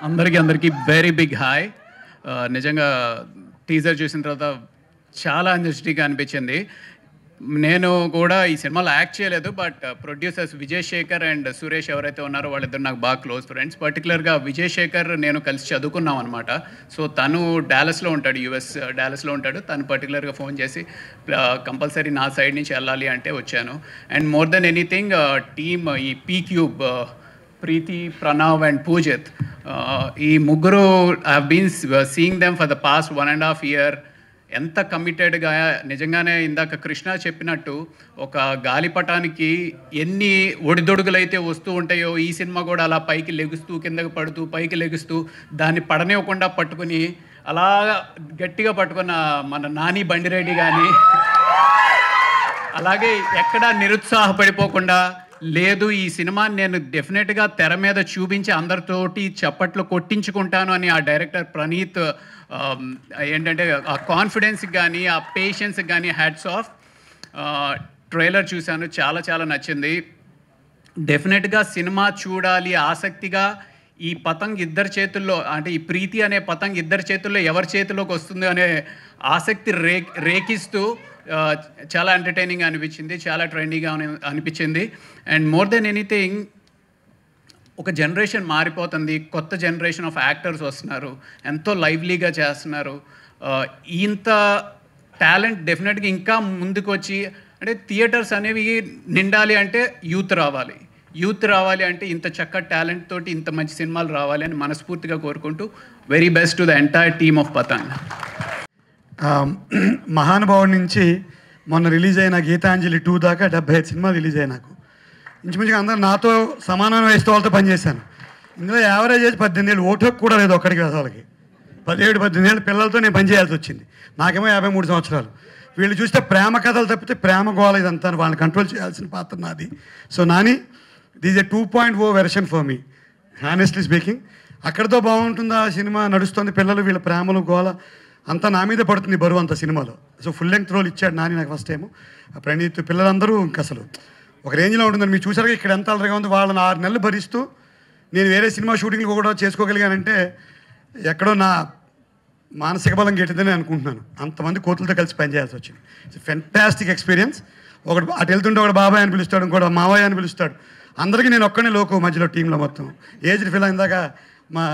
అందరికీ very big hi. నిజంగా teaser చూసిన తర్వాత చాలా ఎనర్జెటిక్గా అనిపించింది. నేను కూడా ఈ సినిమాలో యాక్ట్ చేయలేదు, but producers Vijay Shekhar and Suresh ఎవరైతే ఉన్నారో వాళ్ళిద్దరు నాకు బాగా క్లోజ్ ఫ్రెండ్స్. పర్టికులర్గా విజయ్ శేఖర్ నేను కలిసి చదువుకున్నాం అనమాట. సో తను డాలస్లో ఉంటాడు, యుఎస్ డాలస్లో ఉంటాడు. తను పర్టికులర్గా ఫోన్ చేసి కంపల్సరీ నా సైడ్ నుంచి వెళ్ళాలి అంటే వచ్చాను. And more than anything team ఈ P cube, Preethi, Pranav and Poojith, ఈ ముగ్గురు I have been seeing them for the past 1.5 year. ఎంత కమిటెడ్గా, నిజంగానే ఇందాక కృష్ణ చెప్పినట్టు ఒక గాలిపటానికి ఎన్ని ఒడిదొడుగులైతే వస్తూ ఉంటాయో ఈ సినిమా కూడా అలా పైకి లెగుస్తూ కిందకి పడుతూ పైకి లెగుస్తూ దాన్ని పడనివ్వకుండా పట్టుకుని అలా గట్టిగా పట్టుకున్న మన నాని బండిరెడ్డి కానీ, అలాగే ఎక్కడా నిరుత్సాహపడిపోకుండా లేదు ఈ సినిమాని నేను డెఫినెట్గా తెర మీద చూపించి అందరితోటి చప్పట్లు కొట్టించుకుంటాను అని ఆ డైరెక్టర్ ప్రణీత్ ఏంటంటే ఆ కాన్ఫిడెన్స్కి కానీ ఆ పేషెన్స్కి కానీ హ్యాట్స్ ఆఫ్. ట్రైలర్ చూశాను, చాలా చాలా నచ్చింది. డెఫినెట్గా సినిమా చూడాలి ఆసక్తిగా. ఈ పతంగ్ ఇద్దరి చేతుల్లో, అంటే ఈ ప్రీతి అనే పతంగ్ ఇద్దరి చేతుల్లో ఎవరి చేతిలోకి వస్తుంది అనే ఆసక్తి రేకిస్తూ చాలా ఎంటర్టైనింగ్ అనిపించింది, చాలా ట్రెండీగా అనిపించింది. అండ్ మోర్ దెన్ ఎనీథింగ్ ఒక జనరేషన్ మారిపోతుంది, కొత్త జనరేషన్ ఆఫ్ యాక్టర్స్ వస్తున్నారు, ఎంతో లైవ్లీగా చేస్తున్నారు. ఇంత టాలెంట్ డెఫినెట్గా ఇంకా ముందుకు వచ్చి, అంటే థియేటర్స్ అనేవి నిండాలి అంటే యూత్ రావాలి అంటే ఇంత చక్కటి టాలెంట్ తోటి ఇంత మంచి సినిమాలు రావాలి అని మనస్ఫూర్తిగా కోరుకుంటూ very best to the entire team of Patang. మహానుభావుడి నుంచి మొన్న రిలీజ్ అయిన గీతాంజలి 2 దాకా 75 సినిమాలు రిలీజ్ అయ్యాయి. నాకు ఇంచుమించుగా అందరూ నాతో సమానమైన వయసు వాళ్ళతో పనిచేశాను. ఇందులో యావరేజ్ ఏజ్ 18 ఏళ్ళు, ఓటు కూడా లేదు ఒక్కడికి. వాళ్ళకి 17-18 ఏళ్ళ పిల్లలతో నేను పనిచేయాల్సి వచ్చింది. నాకేమో 53 సంవత్సరాలు. వీళ్ళు చూస్తే ప్రేమ కథలు తప్పితే ప్రేమ గోళ ఇదంతా వాళ్ళని కంట్రోల్ చేయాల్సిన పాత్ర నాది. So Nani, this A 2.0 version for me, honestly speaking. అక్కడితో బాగుంటుందా సినిమా, నడుస్తుంది, పిల్లలు వీళ్ళ ప్రేమలు గోళ అంతా నా మీద పడుతుంది బరువు అంత సినిమాలో. సో ఫుల్ లెంగ్త్ రోల్ ఇచ్చాడు నాని నాకు ఫస్ట్ టైము. ప్రణీత్, పిల్లలందరూ ఇంక అసలు ఒక రేంజ్లో ఉంటుందని మీరు చూసారుగా. ఇక్కడ ఎంత అలరిగా ఉంది. వాళ్ళని 6 నెలలు భరిస్తూ నేను వేరే సినిమా షూటింగ్లు కూడా చేసుకోగలిగానంటే ఎక్కడో నా మానసిక బలం గెట్టిందని అనుకుంటున్నాను. అంతమంది కోతులతో కలిసి పనిచేయాల్సి వచ్చింది. It's fantastic experience. ఒకటి అటు వెళ్తుంటే ఒకటి బాబాయ్ అని పిలుస్తాడు, ఇంకోటి మావయ్య అని పిలుస్తాడు. అందరికీ నేను ఒక్కనే లోకు మధ్యలో టీంలో మొత్తం ఏజ్డ్ ఫిల్. ఇందాక మా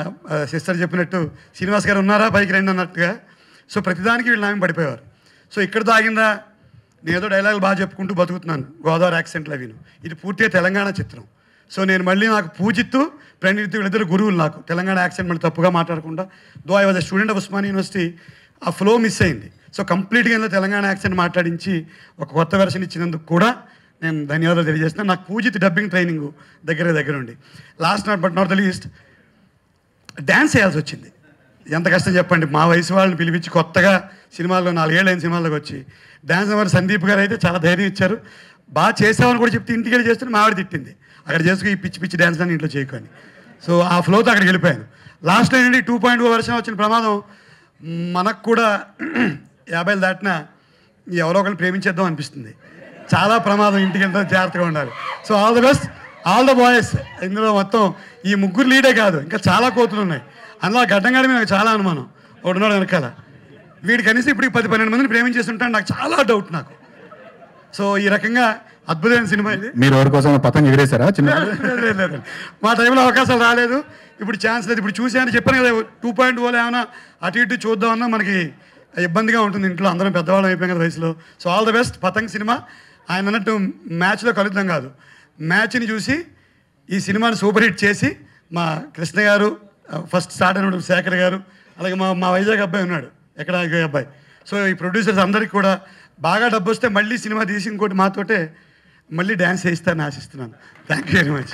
సిస్టర్ చెప్పినట్టు శ్రీనివాస్ గారు ఉన్నారా పైకి రండి అన్నట్టుగా. సో ప్రతిదానికి వీళ్ళు నామే పడిపోయేవారు. సో ఇక్కడితో ఆగిందా, నేను ఏదో డైలాగులు బాగా చెప్పుకుంటూ బతుకుతున్నాను, గోదావరి యాక్సెంట్లు అవిను. ఇది పూర్తిగా తెలంగాణ చిత్రం. సో నేను మళ్ళీ నాకు పూజిత్తు, ప్రణీత్ వీళ్ళిద్దరు గురువులు నాకు. తెలంగాణ యాక్సెంట్ మళ్ళీ తప్పుగా మాట్లాడకుండా. Though I was a student of Osmania university, ఆ ఫ్లో మిస్ అయింది. సో కంప్లీట్గా ఇందులో తెలంగాణ యాక్సెంట్ మాట్లాడించి ఒక కొత్త వెర్షన్ ఇచ్చినందుకు కూడా నేను ధన్యవాదాలు తెలియజేస్తున్నాను. నాకు పూజిత్ డబ్బింగ్ ట్రైనింగ్ దగ్గర ఉండి last but not the least dance చేయాల్సి వచ్చింది. ఎంత కష్టం చెప్పండి. మా వయసు వాళ్ళని పిలిపించి కొత్తగా సినిమాల్లో 4 ఏళ్ళైన సినిమాల్లోకి వచ్చి డ్యాన్స్ నెంబర్ సందీప్ గారు అయితే చాలా ధైర్యం ఇచ్చారు. బాగా చేసామని కూడా చెప్తే ఇంటికి వెళ్ళి చేస్తుంటే మా ఆవిడ తిట్టింది, అక్కడ చేసుకు ఈ పిచ్చి డ్యాన్స్ అని ఇంట్లో చేయకొని. సో ఆ ఫ్లోతో అక్కడికి వెళ్ళిపోయాను. లాస్ట్లో ఏంటంటే 2.0 వర్షన్ వచ్చిన ప్రమాదం మనకు కూడా 50 దాటినా ఎవరో ఒకరిని ప్రేమించేద్దాం అనిపిస్తుంది. చాలా ప్రమాదం, ఇంటికి వెళ్తే జాగ్రత్తగా ఉండాలి. So all the best, all the boys. ఇందులో మొత్తం ఈ ముగ్గురు లీడే కాదు, ఇంకా చాలా కోతులు ఉన్నాయి. అందులో గడ్డంగాడి మీద నాకు చాలా అనుమానం. ఒకడున్నాడు వెనకాల, వీడు కనీసం ఇప్పుడు 10-12 మందిని ప్రేమించేస్తుంటాను, నాకు చాలా డౌట్ నాకు. సో ఈ రకంగా అద్భుతమైన సినిమా ఇది. మీరు ఎవరి కోసం పతంగ ఎగిరేశారా? లేదు, మా టైంలో అవకాశాలు రాలేదు, ఇప్పుడు ఛాన్స్ లేదు. ఇప్పుడు చూసాను, చెప్పాను కదా 2.0 ఏమైనా అటు ఇటు చూద్దామన్నా మనకి ఇబ్బందిగా ఉంటుంది. ఇంట్లో అందరం పెద్దవాళ్ళం అయిపోయాం కదా వయసులో. So all the best. Patang సినిమా ఆయన అన్నట్టు మ్యాచ్లో కలుద్దాం కాదు, మ్యాచ్ని చూసి ఈ సినిమాని సూపర్ హిట్ చేసి మా కృష్ణ గారు ఫస్ట్ స్టార్ట్ అయినప్పుడు, శేఖర్ గారు, అలాగే మా వైజాగ్ అబ్బాయి ఉన్నాడు, ఎక్కడ అబ్బాయి. సో ఈ ప్రొడ్యూసర్స్ అందరికీ కూడా బాగా డబ్బు వస్తే మళ్ళీ సినిమా తీసి ఇంకోటి మాతోటే మళ్ళీ డ్యాన్స్ చేయిస్తారని ఆశిస్తున్నాను. Thank you very much.